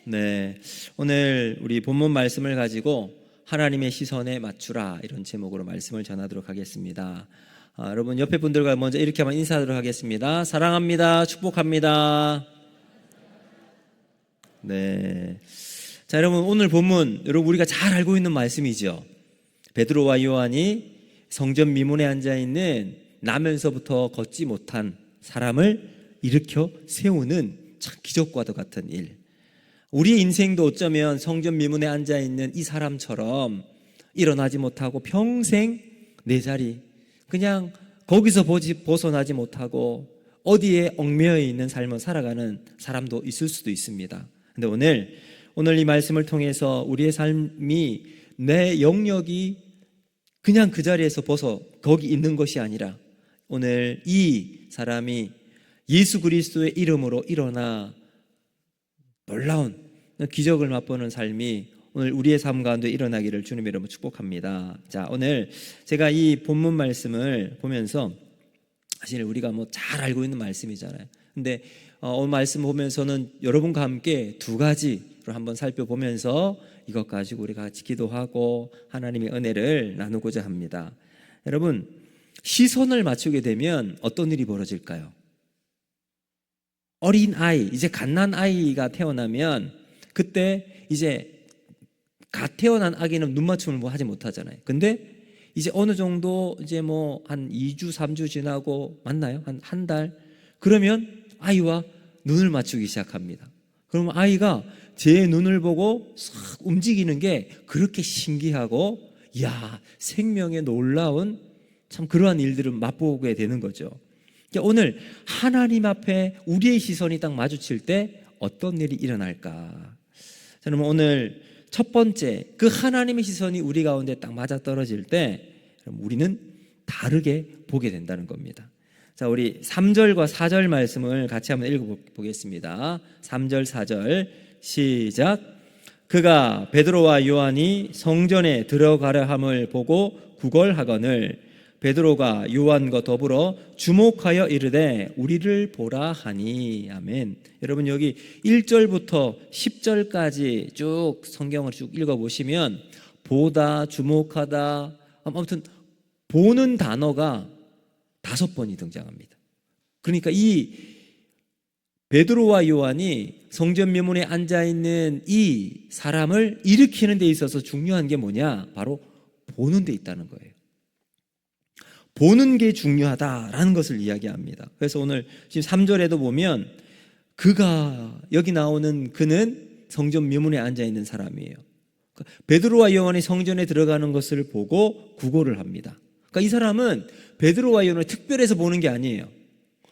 네, 오늘 우리 본문 말씀을 가지고 하나님의 시선에 맞추라 이런 제목으로 말씀을 전하도록 하겠습니다. 여러분 옆에 분들과 먼저 이렇게 한번 인사하도록 하겠습니다. 사랑합니다. 축복합니다. 네, 자 여러분 오늘 본문 여러분 우리가 잘 알고 있는 말씀이죠. 베드로와 요한이 성전 미문에 앉아있는 나면서부터 걷지 못한 사람을 일으켜 세우는 참 기적과도 같은 일. 우리의 인생도 어쩌면 성전 미문에 앉아있는 이 사람처럼 일어나지 못하고 평생 내 자리 그냥 거기서 벗어나지 못하고 어디에 얽매여 있는 삶을 살아가는 사람도 있을 수도 있습니다. 근데 오늘 이 말씀을 통해서 우리의 삶이 내 영역이 그냥 그 자리에서 거기 있는 것이 아니라 오늘 이 사람이 예수 그리스도의 이름으로 일어나 놀라운 기적을 맛보는 삶이 오늘 우리의 삶 가운데 일어나기를 주님의 이름으로 축복합니다. 자, 오늘 제가 이 본문 말씀을 보면서 사실 우리가 잘 알고 있는 말씀이잖아요. 근데 오늘 말씀 보면서는 여러분과 함께 두 가지로 한번 살펴보면서 이것 가지고 우리가 같이 기도하고 하나님의 은혜를 나누고자 합니다. 여러분, 시선을 맞추게 되면 어떤 일이 벌어질까요? 어린 아이, 이제 갓난 아이가 태어나면 그때 이제 갓 태어난 아기는 눈 맞춤을 하지 못하잖아요. 근데 이제 어느 정도 이제 한 2주, 3주 지나고 맞나요? 한 달? 그러면 아이와 눈을 맞추기 시작합니다. 그러면 아이가 제 눈을 보고 싹 움직이는 게 그렇게 신기하고 이야, 생명의 놀라운 참 그러한 일들을 맛보게 되는 거죠. 오늘 하나님 앞에 우리의 시선이 딱 마주칠 때 어떤 일이 일어날까? 저는 오늘 첫 번째 그 하나님의 시선이 우리 가운데 딱 맞아떨어질 때 우리는 다르게 보게 된다는 겁니다. 자, 우리 3절과 4절 말씀을 같이 한번 읽어보겠습니다. 3절 4절 시작. 그가 베드로와 요한이 성전에 들어가려 함을 보고 구걸하거늘 베드로가 요한과 더불어 주목하여 이르되 우리를 보라 하니. 아멘. 여러분 여기 1절부터 10절까지 쭉 성경을 쭉 읽어보시면 보다, 주목하다, 아무튼 보는 단어가 5번이 등장합니다. 그러니까 이 베드로와 요한이 성전 미문에 앉아있는 이 사람을 일으키는 데 있어서 중요한 게 뭐냐? 바로 보는 데 있다는 거예요. 보는 게 중요하다라는 것을 이야기합니다. 그래서 오늘 지금 3절에도 보면 그가 여기 나오는 그는 성전 미문에 앉아있는 사람이에요. 베드로와 요한이 성전에 들어가는 것을 보고 구걸을 합니다. 그러니까 이 사람은 베드로와 요한을 특별해서 보는 게 아니에요.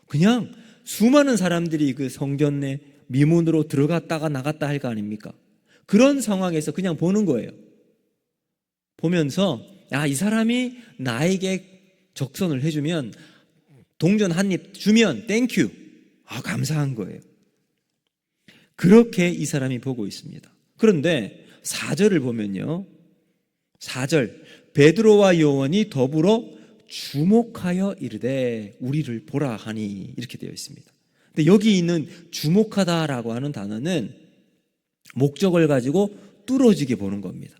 그냥 수많은 사람들이 그 성전 내 미문으로 들어갔다가 나갔다 할 거 아닙니까? 그런 상황에서 그냥 보는 거예요. 보면서 이 사람이 나에게 적선을 해주면 동전 한 입 주면 땡큐 감사한 거예요. 그렇게 이 사람이 보고 있습니다. 그런데 4절을 보면요 4절 베드로와 요한이 더불어 주목하여 이르되 우리를 보라 하니 이렇게 되어 있습니다. 근데 여기 있는 주목하다라고 하는 단어는 목적을 가지고 뚫어지게 보는 겁니다.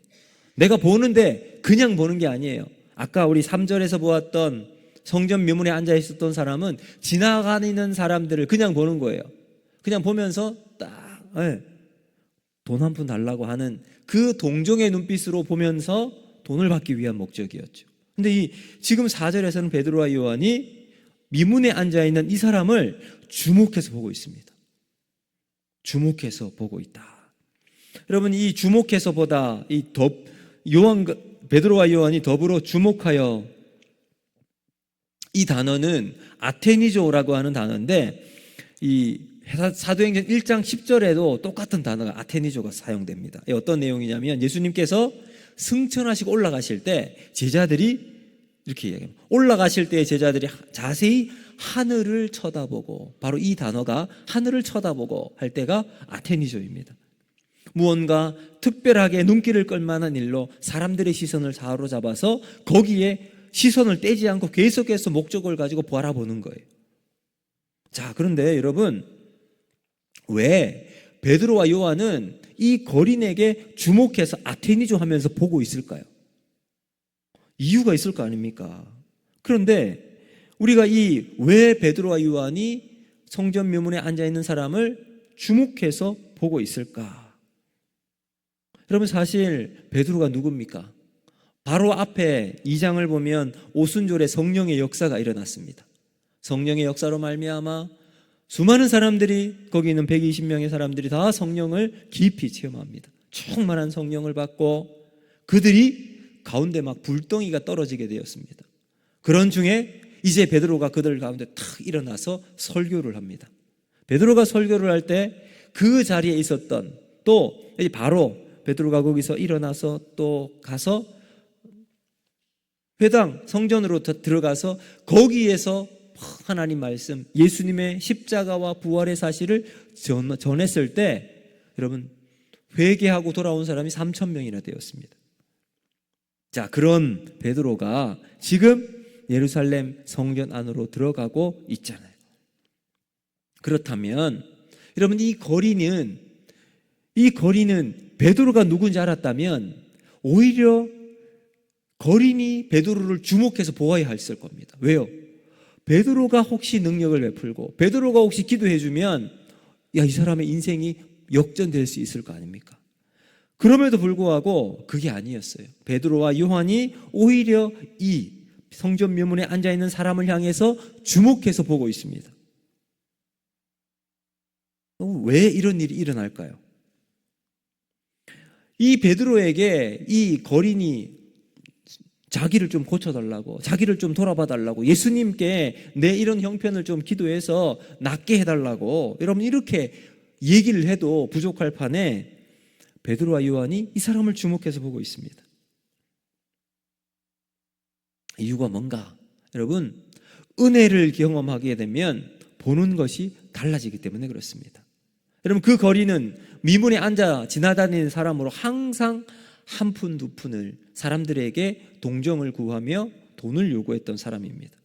내가 보는데 그냥 보는 게 아니에요. 아까 우리 3절에서 보았던 성전 미문에 앉아 있었던 사람은 지나가는 사람들을 그냥 보는 거예요. 그냥 보면서 딱 돈 한 푼 달라고 하는 그 동정의 눈빛으로 보면서 돈을 받기 위한 목적이었죠. 근데 지금 4절에서는 베드로와 요한이 미문에 앉아 있는 이 사람을 주목해서 보고 있습니다. 주목해서 보고 있다. 여러분 이 주목해서 보다 베드로와 요한이 더불어 주목하여 이 단어는 아테니조라고 하는 단어인데 이 사도행전 1장 10절에도 똑같은 단어가 아테니조가 사용됩니다. 어떤 내용이냐면 예수님께서 승천하시고 올라가실 때 제자들이 이렇게 이야기합니다. 올라가실 때 제자들이 자세히 하늘을 쳐다보고 바로 이 단어가 하늘을 쳐다보고 할 때가 아테니조입니다. 무언가 특별하게 눈길을 끌만한 일로 사람들의 시선을 사로잡아서 거기에 시선을 떼지 않고 계속해서 목적을 가지고 바라보는 거예요. 자, 그런데 여러분 왜 베드로와 요한은 이 거린에게 주목해서 아테니조 하면서 보고 있을까요? 이유가 있을 거 아닙니까? 그런데 우리가 이 왜 베드로와 요한이 성전 묘문에 앉아있는 사람을 주목해서 보고 있을까? 여러분, 사실 베드로가 누굽니까? 바로 앞에 2장을 보면 오순절에 성령의 역사가 일어났습니다. 성령의 역사로 말미암아 수많은 사람들이, 거기 있는 120명의 사람들이 다 성령을 깊이 체험합니다. 충만한 성령을 받고 그들이 가운데 막 불덩이가 떨어지게 되었습니다. 그런 중에 이제 베드로가 그들 가운데 탁 일어나서 설교를 합니다. 베드로가 설교를 할 때 그 자리에 있었던, 또 바로 베드로가 거기서 일어나서 또 가서 회당 성전으로 들어가서 거기에서 하나님 말씀, 예수님의 십자가와 부활의 사실을 전했을 때 여러분, 회개하고 돌아온 사람이 3,000명이나 되었습니다. 자, 그런 베드로가 지금 예루살렘 성전 안으로 들어가고 있잖아요. 그렇다면 여러분, 이 거리는 베드로가 누군지 알았다면 오히려 거린이 베드로를 주목해서 보아야 했을 겁니다. 왜요? 베드로가 혹시 능력을 베풀고 베드로가 혹시 기도해주면 이 사람의 인생이 역전될 수 있을 거 아닙니까? 그럼에도 불구하고 그게 아니었어요. 베드로와 요한이 오히려 이 성전 묘문에 앉아있는 사람을 향해서 주목해서 보고 있습니다. 왜 이런 일이 일어날까요? 이 베드로에게 이 거린이 자기를 좀 고쳐달라고, 자기를 좀 돌아봐달라고, 예수님께 내 이런 형편을 좀 기도해서 낫게 해달라고, 여러분 이렇게 얘기를 해도 부족할 판에 베드로와 요한이 이 사람을 주목해서 보고 있습니다. 이유가 뭔가? 여러분, 은혜를 경험하게 되면 보는 것이 달라지기 때문에 그렇습니다. 여러분, 그 거리는 미문에 앉아 지나다니는 사람으로 항상 한 푼, 두 푼을 사람들에게 동정을 구하며 돈을 요구했던 사람입니다.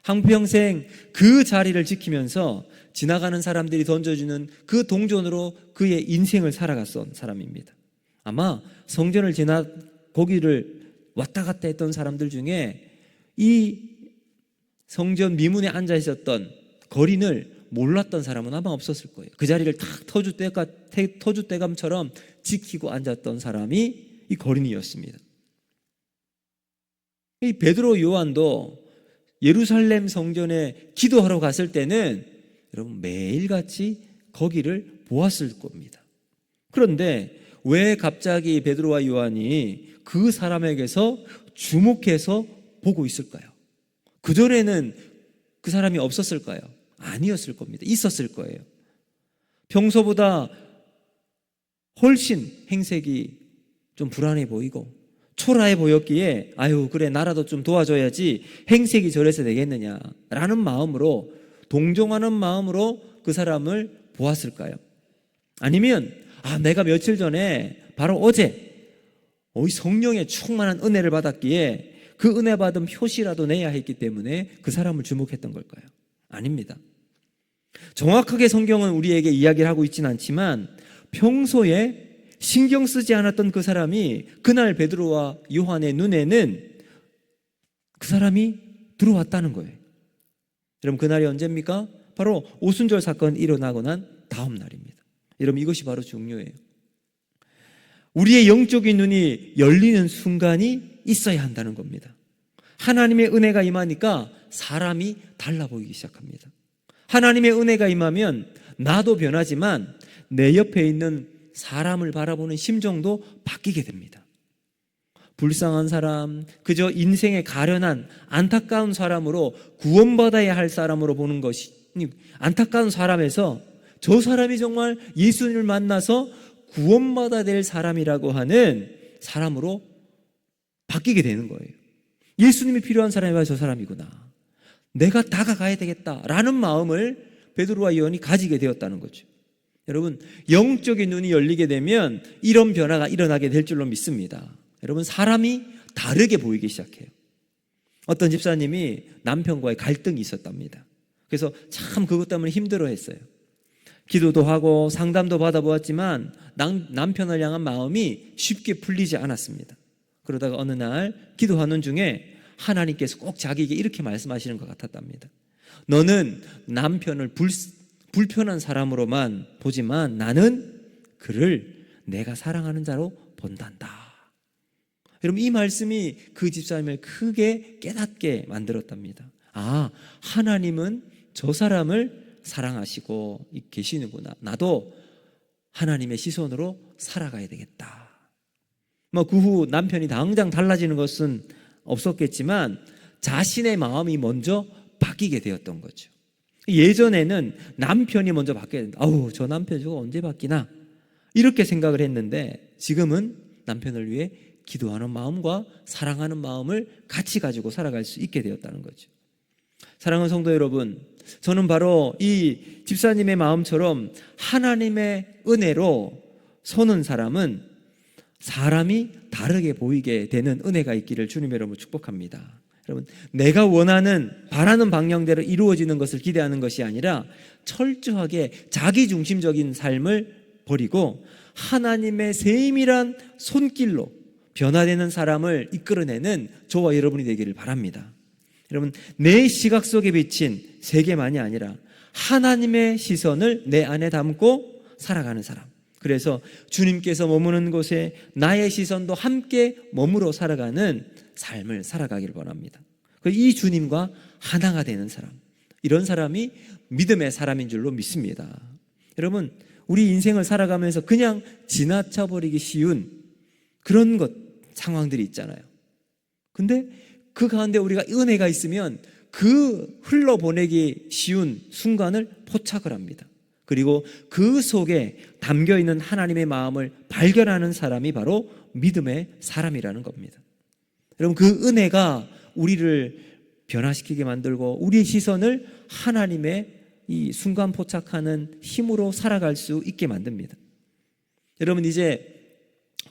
한평생 그 자리를 지키면서 지나가는 사람들이 던져주는 그 동전으로 그의 인생을 살아갔던 사람입니다. 아마 성전을 거기를 왔다 갔다 했던 사람들 중에 이 성전 미문에 앉아 있었던 거린을 몰랐던 사람은 아마 없었을 거예요. 그 자리를 탁 터줏대감처럼 지키고 앉았던 사람이 이 거린이었습니다. 이 베드로 요한도 예루살렘 성전에 기도하러 갔을 때는 여러분 매일같이 거기를 보았을 겁니다. 그런데 왜 갑자기 베드로와 요한이 그 사람에게서 주목해서 보고 있을까요? 그전에는 그 사람이 없었을까요? 아니었을 겁니다. 있었을 거예요. 평소보다 훨씬 행색이 좀 불안해 보이고 초라해 보였기에 아유 그래 나라도 좀 도와줘야지 행색이 저래서 되겠느냐라는 마음으로, 동정하는 마음으로 그 사람을 보았을까요? 아니면 내가 며칠 전에 바로 어제 성령의 충만한 은혜를 받았기에 그 은혜 받은 표시라도 내야 했기 때문에 그 사람을 주목했던 걸까요? 아닙니다. 정확하게 성경은 우리에게 이야기를 하고 있지는 않지만 평소에 신경 쓰지 않았던 그 사람이 그날 베드로와 요한의 눈에는 그 사람이 들어왔다는 거예요. 여러분, 그날이 언제입니까? 바로 오순절 사건이 일어나고 난 다음 날입니다. 여러분, 이것이 바로 중요해요. 우리의 영적인 눈이 열리는 순간이 있어야 한다는 겁니다. 하나님의 은혜가 임하니까 사람이 달라 보이기 시작합니다. 하나님의 은혜가 임하면 나도 변하지만 내 옆에 있는 사람을 바라보는 심정도 바뀌게 됩니다. 불쌍한 사람, 그저 인생에 가련한 안타까운 사람으로, 구원받아야 할 사람으로 보는 것이, 안타까운 사람에서 저 사람이 정말 예수님을 만나서 구원받아야 될 사람이라고 하는 사람으로 바뀌게 되는 거예요. 예수님이 필요한 사람이 바로 저 사람이구나, 내가 다가가야 되겠다라는 마음을 베드로와 요한이 가지게 되었다는 거죠. 여러분, 영적인 눈이 열리게 되면 이런 변화가 일어나게 될 줄로 믿습니다. 여러분, 사람이 다르게 보이기 시작해요. 어떤 집사님이 남편과의 갈등이 있었답니다. 그래서 참 그것 때문에 힘들어했어요. 기도도 하고 상담도 받아보았지만 남편을 향한 마음이 쉽게 풀리지 않았습니다. 그러다가 어느 날 기도하는 중에 하나님께서 꼭 자기에게 이렇게 말씀하시는 것 같았답니다. 너는 남편을 불편한 사람으로만 보지만 나는 그를 내가 사랑하는 자로 본단다. 여러분, 이 말씀이 그 집사님을 크게 깨닫게 만들었답니다. 아, 하나님은 저 사람을 사랑하시고 계시는구나. 나도 하나님의 시선으로 살아가야 되겠다. 그 후 남편이 당장 달라지는 것은 없었겠지만 자신의 마음이 먼저 바뀌게 되었던 거죠. 예전에는 남편이 먼저 바뀌어야 된다. 아우, 저 남편 저거 언제 바뀌나? 이렇게 생각을 했는데 지금은 남편을 위해 기도하는 마음과 사랑하는 마음을 같이 가지고 살아갈 수 있게 되었다는 거죠. 사랑하는 성도 여러분, 저는 바로 이 집사님의 마음처럼 하나님의 은혜로 서는 사람은 사람이 다르게 보이게 되는 은혜가 있기를 주님의 이름으로 축복합니다. 여러분, 내가 원하는 바라는 방향대로 이루어지는 것을 기대하는 것이 아니라 철저하게 자기중심적인 삶을 버리고 하나님의 세밀한 손길로 변화되는 사람을 이끌어내는 저와 여러분이 되기를 바랍니다. 여러분, 내 시각 속에 비친 세계만이 아니라 하나님의 시선을 내 안에 담고 살아가는 사람. 그래서 주님께서 머무는 곳에 나의 시선도 함께 머무러 살아가는 삶을 살아가기를 원합니다. 이 주님과 하나가 되는 사람, 이런 사람이 믿음의 사람인 줄로 믿습니다. 여러분, 우리 인생을 살아가면서 그냥 지나쳐 버리기 쉬운 그런 상황들이 있잖아요. 근데 그 가운데 우리가 은혜가 있으면 그 흘러보내기 쉬운 순간을 포착을 합니다. 그리고 그 속에 담겨있는 하나님의 마음을 발견하는 사람이 바로 믿음의 사람이라는 겁니다. 여러분, 그 은혜가 우리를 변화시키게 만들고 우리의 시선을 하나님의 이 순간 포착하는 힘으로 살아갈 수 있게 만듭니다. 여러분, 이제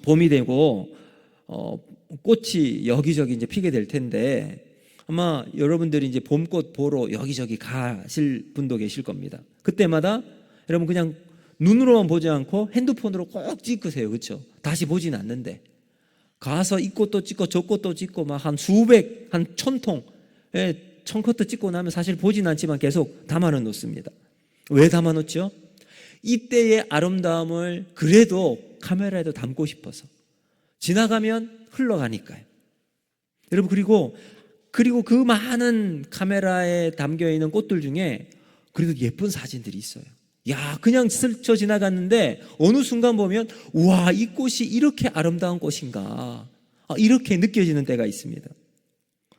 봄이 되고 꽃이 여기저기 이제 피게 될 텐데 아마 여러분들이 이제 봄꽃 보러 여기저기 가실 분도 계실 겁니다. 그때마다 여러분 그냥 눈으로만 보지 않고 핸드폰으로 꼭 찍으세요. 그렇죠? 다시 보진 않는데 가서 이 꽃도 찍고 저 꽃도 찍고 막 한 수백, 한 1000통, 1000컷도 찍고 나면 사실 보진 않지만 계속 담아는 놓습니다. 왜 담아 놓죠? 이때의 아름다움을 그래도 카메라에도 담고 싶어서. 지나가면 흘러가니까요. 여러분, 그리고 그 많은 카메라에 담겨있는 꽃들 중에 그래도 예쁜 사진들이 있어요. 야, 그냥 스쳐 지나갔는데 어느 순간 보면 우와, 이 꽃이 이렇게 아름다운 꽃인가, 이렇게 느껴지는 때가 있습니다.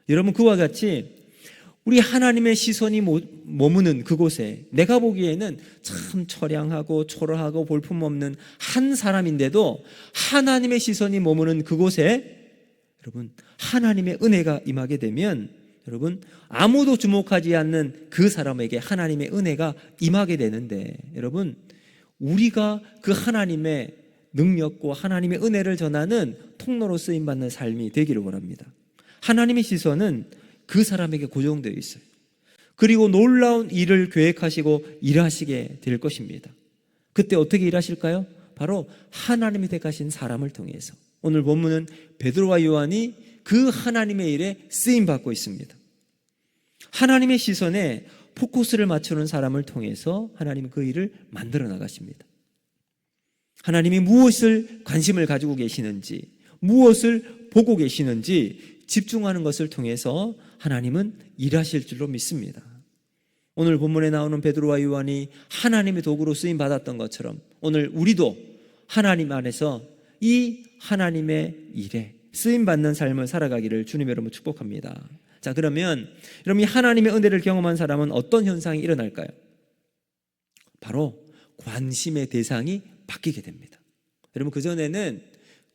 여러분, 그와 같이 우리 하나님의 시선이 머무는 그곳에 내가 보기에는 참 처량하고 초라하고 볼품없는 한 사람인데도 하나님의 시선이 머무는 그곳에 여러분 하나님의 은혜가 임하게 되면 여러분 아무도 주목하지 않는 그 사람에게 하나님의 은혜가 임하게 되는데 여러분 우리가 그 하나님의 능력과 하나님의 은혜를 전하는 통로로 쓰임받는 삶이 되기를 원합니다. 하나님의 시선은 그 사람에게 고정되어 있어요. 그리고 놀라운 일을 계획하시고 일하시게 될 것입니다. 그때 어떻게 일하실까요? 바로 하나님이 택하신 사람을 통해서. 오늘 본문은 베드로와 요한이 그 하나님의 일에 쓰임받고 있습니다. 하나님의 시선에 포커스를 맞추는 사람을 통해서 하나님은 그 일을 만들어 나가십니다. 하나님이 무엇을 관심을 가지고 계시는지, 무엇을 보고 계시는지 집중하는 것을 통해서 하나님은 일하실 줄로 믿습니다. 오늘 본문에 나오는 베드로와 요한이 하나님의 도구로 쓰임 받았던 것처럼 오늘 우리도 하나님 안에서 이 하나님의 일에 쓰임 받는 삶을 살아가기를 주님의 이름으로 축복합니다. 자, 그러면 여러분이 하나님의 은혜를 경험한 사람은 어떤 현상이 일어날까요? 바로 관심의 대상이 바뀌게 됩니다. 여러분, 그전에는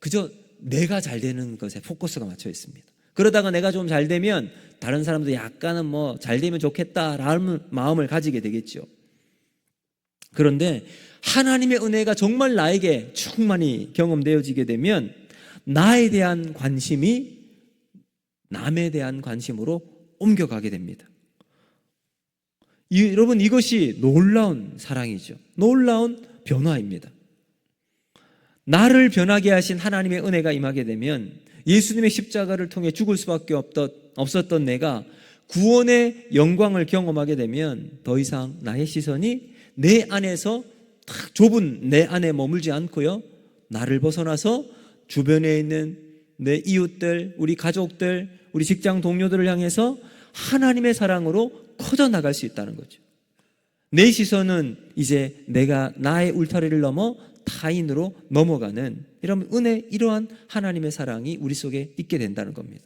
그저 내가 잘 되는 것에 포커스가 맞춰 있습니다. 그러다가 내가 좀 잘 되면 다른 사람도 약간은 뭐 잘 되면 좋겠다라는 마음을 가지게 되겠죠. 그런데 하나님의 은혜가 정말 나에게 충만히 경험되어지게 되면 나에 대한 관심이 남에 대한 관심으로 옮겨가게 됩니다. 여러분, 이것이 놀라운 사랑이죠. 놀라운 변화입니다. 나를 변하게 하신 하나님의 은혜가 임하게 되면 예수님의 십자가를 통해 죽을 수밖에 없었던 내가 구원의 영광을 경험하게 되면 더 이상 나의 시선이 내 안에서 딱 좁은 내 안에 머물지 않고요, 나를 벗어나서 주변에 있는 내 이웃들, 우리 가족들, 우리 직장 동료들을 향해서 하나님의 사랑으로 커져나갈 수 있다는 거죠. 내 시선은 이제 내가 나의 울타리를 넘어 타인으로 넘어가는 이러한 하나님의 사랑이 우리 속에 있게 된다는 겁니다.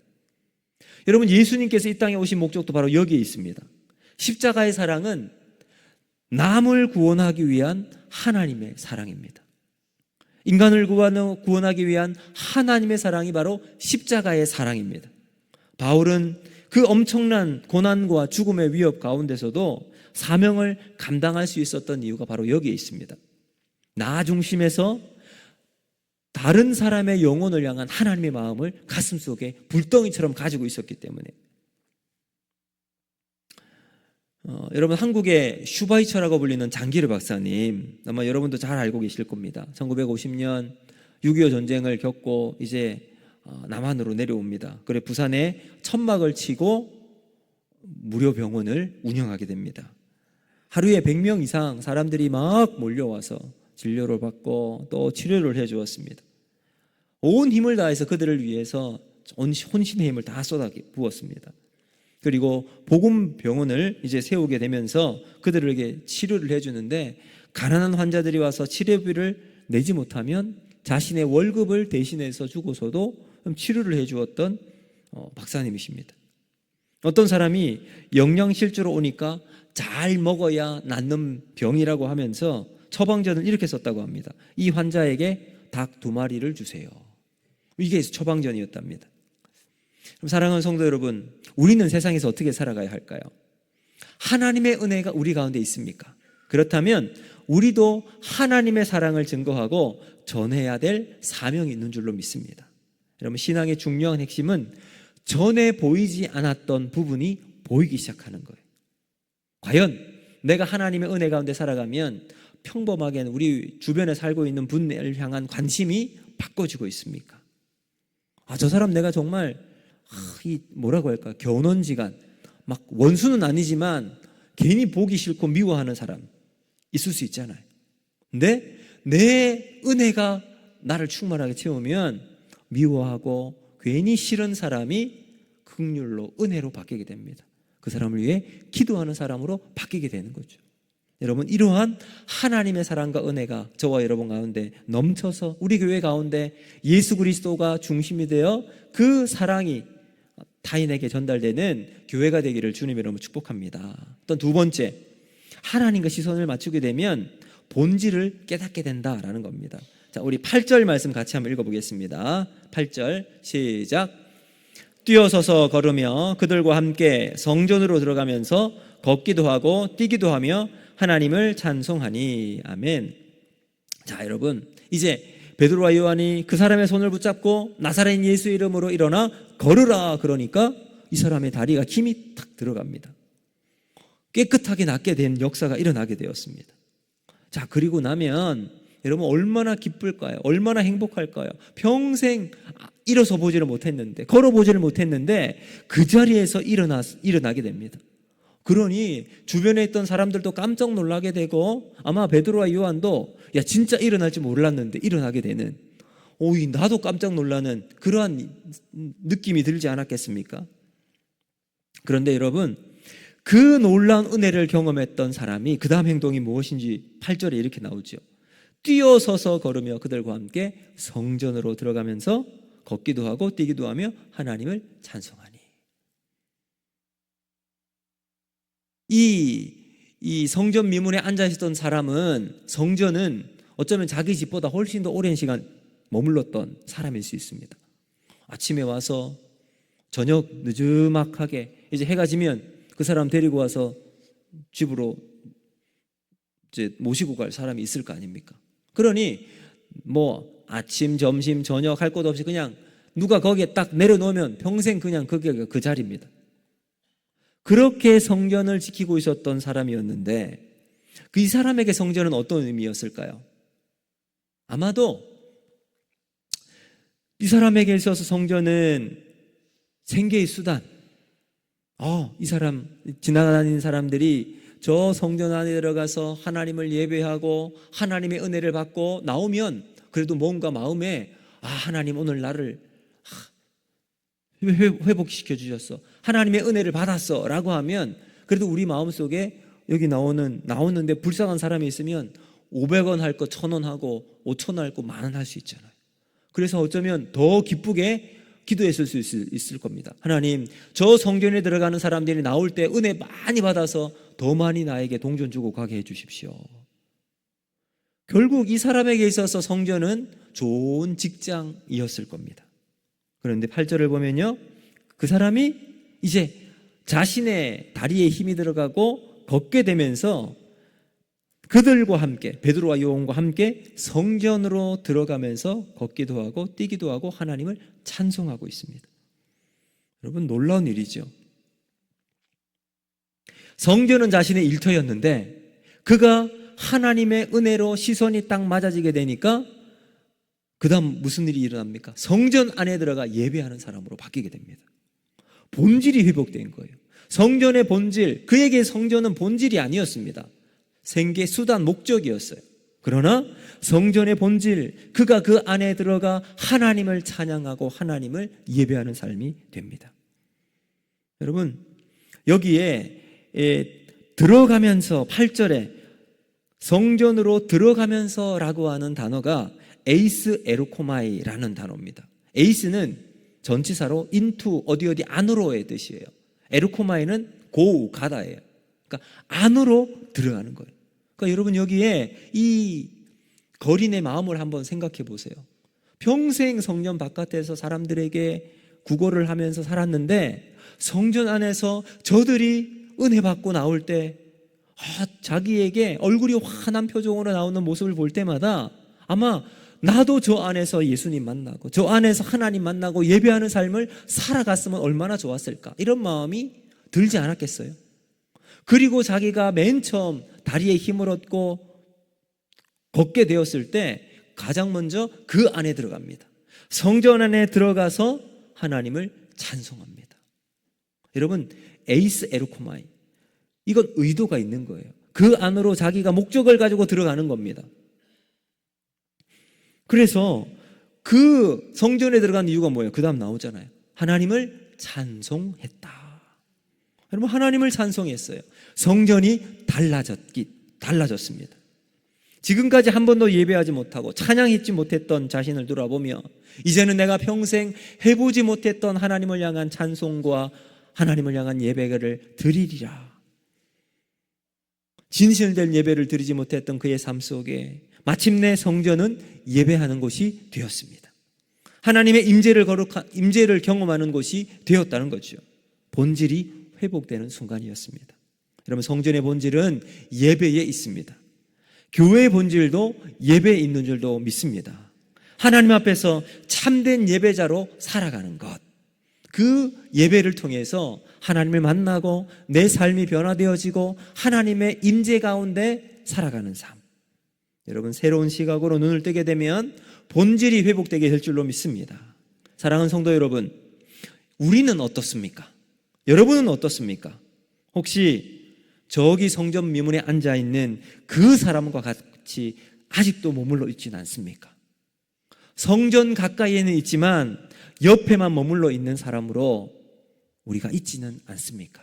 여러분, 예수님께서 이 땅에 오신 목적도 바로 여기에 있습니다. 십자가의 사랑은 남을 구원하기 위한 하나님의 사랑입니다. 인간을 구원하기 위한 하나님의 사랑이 바로 십자가의 사랑입니다. 바울은 그 엄청난 고난과 죽음의 위협 가운데서도 사명을 감당할 수 있었던 이유가 바로 여기에 있습니다. 나 중심에서 다른 사람의 영혼을 향한 하나님의 마음을 가슴속에 불덩이처럼 가지고 있었기 때문에. 여러분, 한국의 슈바이처라고 불리는 장기르 박사님, 아마 여러분도 잘 알고 계실 겁니다. 1950년 6.25 전쟁을 겪고 이제 남한으로 내려옵니다. 그래 부산에 천막을 치고 무료 병원을 운영하게 됩니다. 하루에 100명 이상 사람들이 막 몰려와서 진료를 받고 또 치료를 해 주었습니다. 온 힘을 다해서 그들을 위해서 혼신의 힘을 다 쏟아 부었습니다. 그리고 복음 병원을 이제 세우게 되면서 그들에게 치료를 해 주는데, 가난한 환자들이 와서 치료비를 내지 못하면 자신의 월급을 대신해서 주고서도 치료를 해 주었던 박사님이십니다. 어떤 사람이 영양실조로 오니까 잘 먹어야 낫는 병이라고 하면서 처방전을 이렇게 썼다고 합니다. 이 환자에게 닭 2마리를 주세요. 이게 처방전이었답니다. 그럼 사랑하는 성도 여러분, 우리는 세상에서 어떻게 살아가야 할까요? 하나님의 은혜가 우리 가운데 있습니까? 그렇다면 우리도 하나님의 사랑을 증거하고 전해야 될 사명이 있는 줄로 믿습니다. 여러분, 신앙의 중요한 핵심은 전에 보이지 않았던 부분이 보이기 시작하는 거예요. 과연 내가 하나님의 은혜 가운데 살아가면 평범하게는 우리 주변에 살고 있는 분을 향한 관심이 바꿔지고 있습니까? 저 사람 내가 정말 뭐라고 할까, 견원지간, 막 원수는 아니지만 괜히 보기 싫고 미워하는 사람 있을 수 있잖아요. 근데 내 은혜가 나를 충만하게 채우면 미워하고 괜히 싫은 사람이 긍휼로, 은혜로 바뀌게 됩니다. 그 사람을 위해 기도하는 사람으로 바뀌게 되는 거죠. 여러분, 이러한 하나님의 사랑과 은혜가 저와 여러분 가운데 넘쳐서 우리 교회 가운데 예수 그리스도가 중심이 되어 그 사랑이 타인에게 전달되는 교회가 되기를 주님 여러분 축복합니다. 또 두 번째, 하나님과 시선을 맞추게 되면 본질을 깨닫게 된다라는 겁니다. 자, 우리 8절 말씀 같이 한번 읽어보겠습니다. 8절 시작. 뛰어서서 걸으며 그들과 함께 성전으로 들어가면서 걷기도 하고 뛰기도 하며 하나님을 찬송하니. 아멘. 자, 여러분, 이제 베드로와 요한이 그 사람의 손을 붙잡고 나사렛 예수 이름으로 일어나 걸으라 그러니까 이 사람의 다리가 힘이 탁 들어갑니다. 깨끗하게 낫게 된 역사가 일어나게 되었습니다. 자, 그리고 나면 여러분 얼마나 기쁠까요? 얼마나 행복할까요? 평생 일어서 보지를 못했는데, 걸어보지를 못했는데 그 자리에서 일어나게 됩니다. 그러니 주변에 있던 사람들도 깜짝 놀라게 되고, 아마 베드로와 요한도 야 진짜 일어날 줄 몰랐는데 일어나게 되는, 나도 깜짝 놀라는 그러한 느낌이 들지 않았겠습니까? 그런데 여러분, 그 놀라운 은혜를 경험했던 사람이 그 다음 행동이 무엇인지 8절에 이렇게 나오죠. 뛰어서서 걸으며 그들과 함께 성전으로 들어가면서 걷기도 하고 뛰기도 하며 하나님을 찬송하니. 이 성전 미문에 앉아 있었던 사람은, 성전은 어쩌면 자기 집보다 훨씬 더 오랜 시간 머물렀던 사람일 수 있습니다. 아침에 와서 저녁 늦지막하게 이제 해가 지면 그 사람 데리고 와서 집으로 이제 모시고 갈 사람이 있을 거 아닙니까? 그러니 뭐 아침, 점심, 저녁 할 것 없이 그냥 누가 거기에 딱 내려놓으면 평생 그냥 거기가 그 자리입니다. 그렇게 성전을 지키고 있었던 사람이었는데 그 이 사람에게 성전은 어떤 의미였을까요? 아마도 이 사람에게 있어서 성전은 생계의 수단. 이 사람, 지나다니는 사람들이 저 성전 안에 들어가서 하나님을 예배하고 하나님의 은혜를 받고 나오면 그래도 뭔가 마음에 하나님 오늘 나를 회복시켜 주셨어, 하나님의 은혜를 받았어 라고 하면 그래도 우리 마음속에 여기 나오는데 불쌍한 사람이 있으면 500원 할 거 1000원 하고 5000원 할 거 10,000원 할 수 있잖아요. 그래서 어쩌면 더 기쁘게 기도했을 수 있을 겁니다. 하나님, 저 성전에 들어가는 사람들이 나올 때 은혜 많이 받아서 더 많이 나에게 동전 주고 가게 해 주십시오. 결국 이 사람에게 있어서 성전은 좋은 직장이었을 겁니다. 그런데 8절을 보면요, 그 사람이 이제 자신의 다리에 힘이 들어가고 걷게 되면서 그들과 함께, 베드로와 요한과 함께 성전으로 들어가면서 걷기도 하고 뛰기도 하고 하나님을 찬송하고 있습니다. 여러분, 놀라운 일이죠. 성전은 자신의 일터였는데 그가 하나님의 은혜로 시선이 딱 맞아지게 되니까 그 다음 무슨 일이 일어납니까? 성전 안에 들어가 예배하는 사람으로 바뀌게 됩니다. 본질이 회복된 거예요. 성전의 본질, 그에게 성전은 본질이 아니었습니다. 생계, 수단, 목적이었어요. 그러나 성전의 본질, 그가 그 안에 들어가 하나님을 찬양하고 하나님을 예배하는 삶이 됩니다. 여러분, 여기에 들어가면서 8절에 성전으로 들어가면서라고 하는 단어가 에이스 에르코마이라는 단어입니다. 에이스는 전치사로 into, 어디 안으로의 뜻이에요. 에르코마이는 go, 가다예요. 그러니까 안으로 들어가는 거예요. 그러니까 여러분, 여기에 이 거린의 마음을 한번 생각해 보세요. 평생 성전 바깥에서 사람들에게 구걸을 하면서 살았는데 성전 안에서 저들이 은혜 받고 나올 때 자기에게 얼굴이 환한 표정으로 나오는 모습을 볼 때마다 아마 나도 저 안에서 예수님 만나고 저 안에서 하나님 만나고 예배하는 삶을 살아갔으면 얼마나 좋았을까, 이런 마음이 들지 않았겠어요? 그리고 자기가 맨 처음 다리에 힘을 얻고 걷게 되었을 때 가장 먼저 그 안에 들어갑니다. 성전 안에 들어가서 하나님을 찬송합니다. 여러분, 에이스 에르코마이, 이건 의도가 있는 거예요. 그 안으로 자기가 목적을 가지고 들어가는 겁니다. 그래서 그 성전에 들어간 이유가 뭐예요? 그 다음 나오잖아요. 하나님을 찬송했다. 여러분, 하나님을 찬송했어요. 성전이 달라졌습니다. 지금까지 한 번도 예배하지 못하고 찬양했지 못했던 자신을 돌아보며 이제는 내가 평생 해보지 못했던 하나님을 향한 찬송과 하나님을 향한 예배를 드리리라. 진실된 예배를 드리지 못했던 그의 삶 속에 마침내 성전은 예배하는 곳이 되었습니다. 하나님의 임재를 경험하는 곳이 되었다는 거죠. 본질이 회복되는 순간이었습니다. 여러분, 성전의 본질은 예배에 있습니다. 교회의 본질도 예배에 있는 줄도 믿습니다. 하나님 앞에서 참된 예배자로 살아가는 것, 그 예배를 통해서 하나님을 만나고 내 삶이 변화되어지고 하나님의 임재 가운데 살아가는 삶. 여러분, 새로운 시각으로 눈을 뜨게 되면 본질이 회복되게 될 줄로 믿습니다. 사랑하는 성도 여러분, 우리는 어떻습니까? 여러분은 어떻습니까? 혹시 저기 성전 미문에 앉아있는 그 사람과 같이 아직도 머물러 있지는 않습니까? 성전 가까이에는 있지만 옆에만 머물러 있는 사람으로 우리가 있지는 않습니까?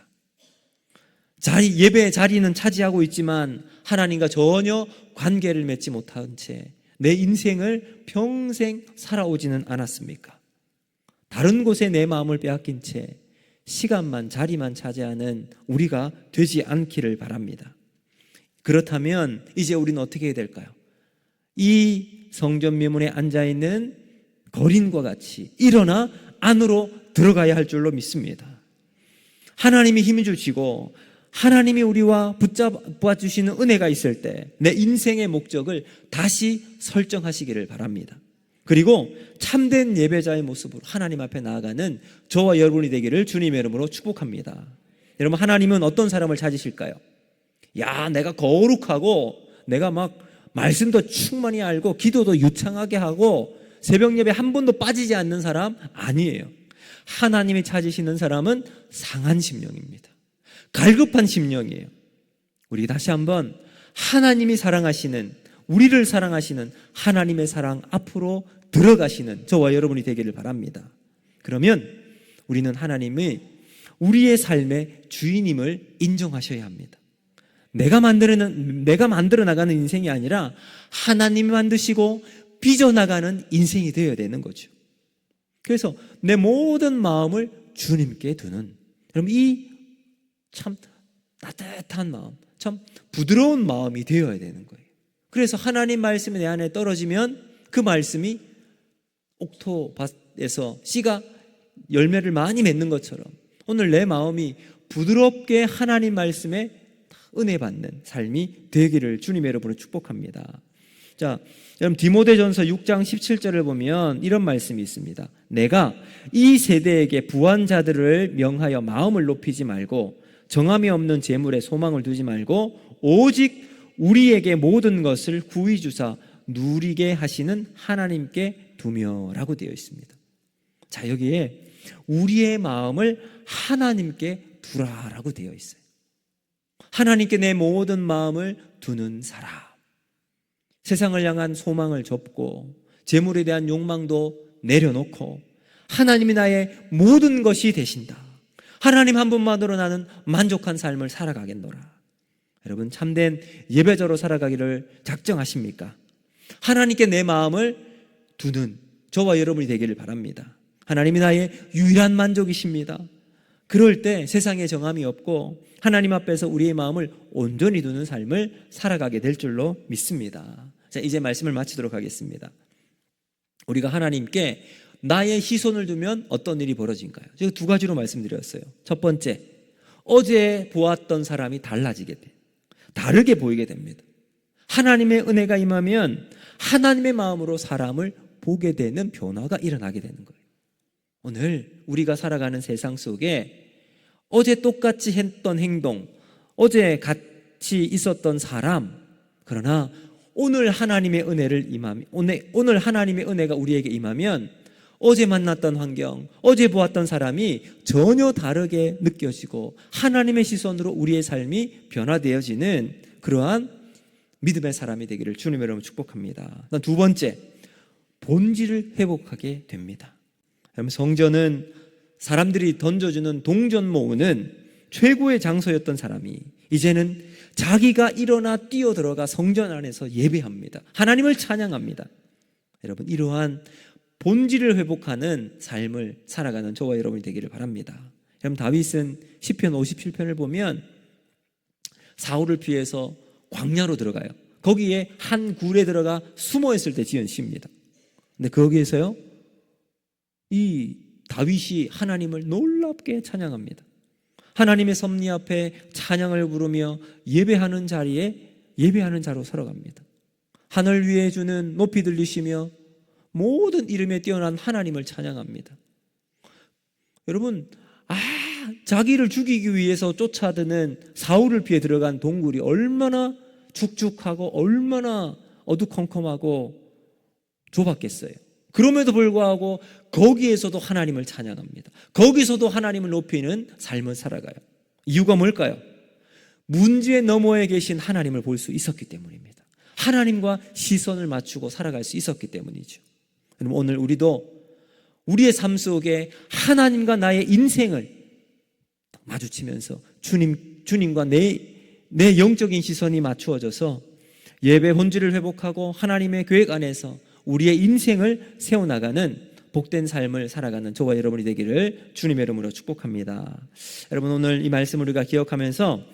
예배의 자리는 차지하고 있지만 하나님과 전혀 관계를 맺지 못한 채 내 인생을 평생 살아오지는 않았습니까? 다른 곳에 내 마음을 빼앗긴 채 시간만, 자리만 차지하는 우리가 되지 않기를 바랍니다. 그렇다면 이제 우리는 어떻게 해야 될까요? 이 성전 미문에 앉아있는 거린과 같이 일어나 안으로 들어가야 할 줄로 믿습니다. 하나님이 힘을 주시고 하나님이 우리와 붙잡아 주시는 은혜가 있을 때 내 인생의 목적을 다시 설정하시기를 바랍니다. 그리고 참된 예배자의 모습으로 하나님 앞에 나아가는 저와 여러분이 되기를 주님의 이름으로 축복합니다. 여러분, 하나님은 어떤 사람을 찾으실까요? 야, 내가 거룩하고 내가 막 말씀도 충만히 알고 기도도 유창하게 하고 새벽 예배 한 번도 빠지지 않는 사람 아니에요. 하나님이 찾으시는 사람은 상한 심령입니다. 갈급한 심령이에요. 우리 다시 한번 하나님이 사랑하시는, 우리를 사랑하시는 하나님의 사랑 앞으로 들어가시는 저와 여러분이 되기를 바랍니다. 그러면 우리는 하나님이 우리의 삶의 주인임을 인정하셔야 합니다. 내가 만들어 나가는 인생이 아니라 하나님이 만드시고 빚어나가는 인생이 되어야 되는 거죠. 그래서 내 모든 마음을 주님께 두는, 여러분, 이 참 따뜻한 마음, 참 부드러운 마음이 되어야 되는 거예요. 그래서 하나님 말씀이 내 안에 떨어지면 그 말씀이 옥토밭에서 씨가 열매를 많이 맺는 것처럼 오늘 내 마음이 부드럽게 하나님 말씀에 은혜 받는 삶이 되기를 주님의 여러분을 축복합니다. 자, 여러분, 디모데전서 6장 17절을 보면 이런 말씀이 있습니다. 내가 이 세대에게 부한 자들을 명하여 마음을 높이지 말고 정함이 없는 재물에 소망을 두지 말고 오직 우리에게 모든 것을 구히 주사 누리게 하시는 하나님께 두며라고 되어 있습니다. 자, 여기에 우리의 마음을 하나님께 두라라고 되어 있어요. 하나님께 내 모든 마음을 두는 사람, 세상을 향한 소망을 접고 재물에 대한 욕망도 내려놓고 하나님이 나의 모든 것이 되신다, 하나님 한 분만으로 나는 만족한 삶을 살아가겠노라. 여러분, 참된 예배자로 살아가기를 작정하십니까? 하나님께 내 마음을 두는 저와 여러분이 되기를 바랍니다. 하나님이 나의 유일한 만족이십니다. 그럴 때 세상에 정함이 없고 하나님 앞에서 우리의 마음을 온전히 두는 삶을 살아가게 될 줄로 믿습니다. 자, 이제 말씀을 마치도록 하겠습니다. 우리가 하나님께 나의 시선을 두면 어떤 일이 벌어진가요? 제가 두 가지로 말씀드렸어요. 첫 번째, 어제 보았던 사람이 달라지게 돼요. 다르게 보이게 됩니다. 하나님의 은혜가 임하면 하나님의 마음으로 사람을 보게 되는 변화가 일어나게 되는 거예요. 오늘 우리가 살아가는 세상 속에 어제 똑같이 했던 행동, 어제 같이 있었던 사람, 그러나 오늘 하나님의 은혜를 임하면, 오늘 하나님의 은혜가 우리에게 임하면 어제 만났던 환경, 어제 보았던 사람이 전혀 다르게 느껴지고 하나님의 시선으로 우리의 삶이 변화되어지는 그러한 믿음의 사람이 되기를 주님의 이름으로 축복합니다. 두 번째, 본질을 회복하게 됩니다. 여러분, 성전은 사람들이 던져주는 동전 모으는 최고의 장소였던 사람이 이제는 자기가 일어나 뛰어들어가 성전 안에서 예배합니다. 하나님을 찬양합니다. 여러분, 이러한 본질을 회복하는 삶을 살아가는 저와 여러분이 되기를 바랍니다. 여러분, 다윗은 시편 57편을 보면 사울을 피해서 광야로 들어가요. 거기에 한 굴에 들어가 숨어 있을 때 지은 시입니다. 근데 거기에서요, 이 다윗이 하나님을 놀랍게 찬양합니다. 하나님의 섭리 앞에 찬양을 부르며 예배하는 자리에 예배하는 자로 살아갑니다. 하늘 위에 주는 높이 들리시며 모든 이름에 뛰어난 하나님을 찬양합니다. 여러분, 자기를 죽이기 위해서 쫓아드는 사울을 피해 들어간 동굴이 얼마나 축축하고 얼마나 어두컴컴하고 좁았겠어요. 그럼에도 불구하고 거기에서도 하나님을 찬양합니다. 거기서도 하나님을 높이는 삶을 살아가요. 이유가 뭘까요? 문제 너머에 계신 하나님을 볼 수 있었기 때문입니다. 하나님과 시선을 맞추고 살아갈 수 있었기 때문이죠. 여러분, 오늘 우리도 우리의 삶 속에 하나님과 나의 인생을 마주치면서 주님과 내 영적인 시선이 맞추어져서 예배 본질을 회복하고 하나님의 계획 안에서 우리의 인생을 세워나가는 복된 삶을 살아가는 저와 여러분이 되기를 주님의 이름으로 축복합니다. 여러분, 오늘 이 말씀을 우리가 기억하면서